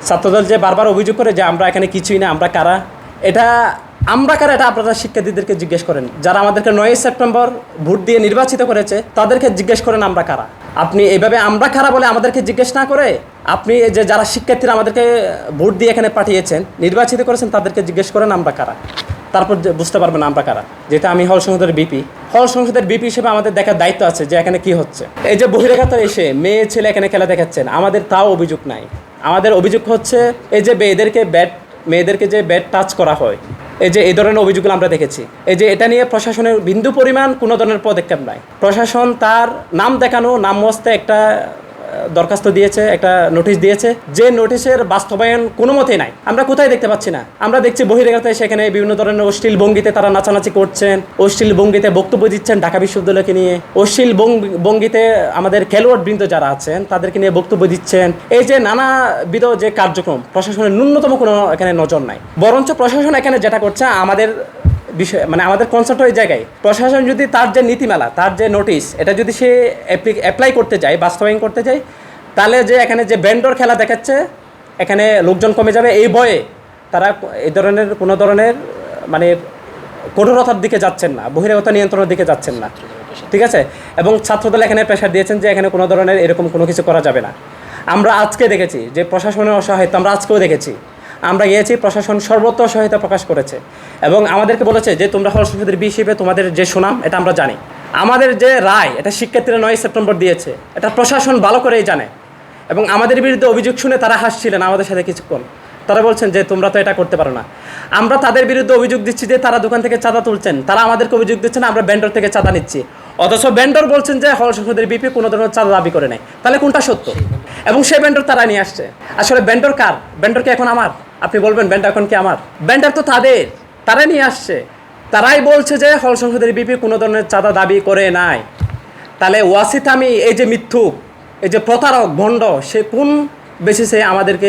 ছাত্রদল যে বারবার অভিযোগ করে যে আমরা এখানে কিছুই না, আমরা কারা, এটা আমরা কারা এটা আপনারা শিক্ষার্থীদেরকে জিজ্ঞেস করেন। যারা আমাদেরকে 9 সেপ্টেম্বর ভোট দিয়ে নির্বাচিত করেছে তাদেরকে জিজ্ঞেস করেন আমরা কারা। আপনি এইভাবে আমরা কারা বলে আমাদেরকে জিজ্ঞেস না করে আপনি যে যারা শিক্ষার্থীরা আমাদেরকে ভোট দিয়ে এখানে পাঠিয়েছেন, নির্বাচিত করেছেন, তাদেরকে জিজ্ঞেস করেন আমরা কারা। তারপর বুঝতে পারবেন আমরা কারা। যেটা আমি হল সংসদের বিপি, হল সংসদের বিপি হিসেবে আমাদের দেখার দায়িত্ব আছে যে এখানে কি হচ্ছে। এই যে বহিরাগত এসে মেয়ে ছেলে এখানে খেলা দেখাচ্ছেন, আমাদের তাও অভিযোগ নাই। আমাদের অভিযোগ হচ্ছে এই যে মেয়েদেরকে যে ব্যাট টাচ করা হয়, এই যে এই ধরনের অভিযোগগুলো আমরা দেখেছি। এই যে এটা নিয়ে প্রশাসনের বিন্দু পরিমাণ কোনো ধরনের পদক্ষেপ নাই। প্রশাসন তার নাম দেখানো, নাম মস্তে একটা দরখাস্ত দিয়েছে, একটা নোটিশ দিয়েছে, যে নোটিশের বাস্তবায়ন কোনো মতেই নাই। আমরা কোথায় দেখতে পাচ্ছি না, আমরা দেখছি বহিরাগত সেখানে বিভিন্ন ধরনের অশ্লীল ভঙ্গিতে তারা নাচানাচি করছেন, অশ্লীল ভঙ্গিতে বক্তব্য দিচ্ছেন ঢাকা বিশ্ববিদ্যালয়কে নিয়ে, অশ্লীল ভঙ্গিতে আমাদের খেলোয়াড়বৃন্দ যারা আছেন তাদেরকে নিয়ে বক্তব্য দিচ্ছেন। এই যে নানাবিধ যে কার্যক্রম, প্রশাসনের ন্যূনতম কোনো এখানে নজর নাই। বরঞ্চ প্রশাসন এখানে যেটা করছে, আমাদের বিষয় মানে আমাদের কনসার্ট ওই জায়গায়, প্রশাসন যদি তার যে নীতিমালা, তার যে নোটিশ, এটা যদি সে অ্যাপ্লাই করতে যায়, বাস্তবায়ন করতে যায়, তাহলে যে এখানে যে ব্যান্ডর খেলা দেখাচ্ছে এখানে লোকজন কমে যাবে, এই ভয়ে তারা এই ধরনের কোনো ধরনের মানে কঠোরতার দিকে যাচ্ছেন না, বহিরাগত নিয়ন্ত্রণের দিকে যাচ্ছেন না, ঠিক আছে। এবং ছাত্রদল এখানে প্রেশার দিয়েছেন যে এখানে কোনো ধরনের এরকম কোনো কিছু করা যাবে না। আমরা আজকে দেখেছি যে প্রশাসনের অসহায়তা, আমরা আজকেও দেখেছি। আমরা গিয়েছি, প্রশাসন সর্বত্র সহায়তা প্রকাশ করেছে এবং আমাদেরকে বলেছে যে তোমরা হল সংসদের হিসেবে তোমাদের যে সুনাম এটা আমরা জানি। আমাদের যে রায়, এটা শিক্ষার্থীরা 9 সেপ্টেম্বর দিয়েছে, এটা প্রশাসন ভালো করেই জানে। এবং আমাদের বিরুদ্ধে অভিযোগ শুনে তারা হাসছিলেন আমাদের সাথে কিছুক্ষণ। তারা বলছেন যে তোমরা তো এটা করতে পারো না। আমরা তাদের বিরুদ্ধে অভিযোগ দিচ্ছি যে তারা দোকান থেকে চাঁদা তুলছেন, তারা আমাদেরকে অভিযোগ দিচ্ছেন আমরা ব্যান্ডর থেকে চাঁদা নিচ্ছি, অথচ ব্যান্ডর বলছেন যে হল সংসদের বিপি কোনো ধরনের চাঁদা দাবি করে নেয়। তাহলে কোনটা সত্য? এবং সেই ব্যান্ডর তারা নিয়ে আসছে। আসলে ব্যান্ডর কার? ব্যান্ডর কি এখন আমার? আপনি বলবেন ব্যান্ডার এখন কি আমার? ব্যান্ডার তো তাদের, তারাই নিয়ে আসছে। তারাই বলছে যে হল সংসদের বিপি কোনো ধরনের চাঁদা দাবি করে নাই। তাহলে ওয়াসিত আমি এই যে মিথ্যুক, এই যে প্রতারক ভণ্ড, সে কোন বেসিসে আমাদেরকে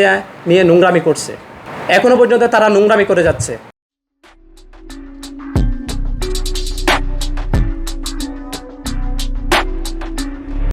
নিয়ে নোংরামি করছে? এখনো পর্যন্ত তারা নোংরামি করে যাচ্ছে।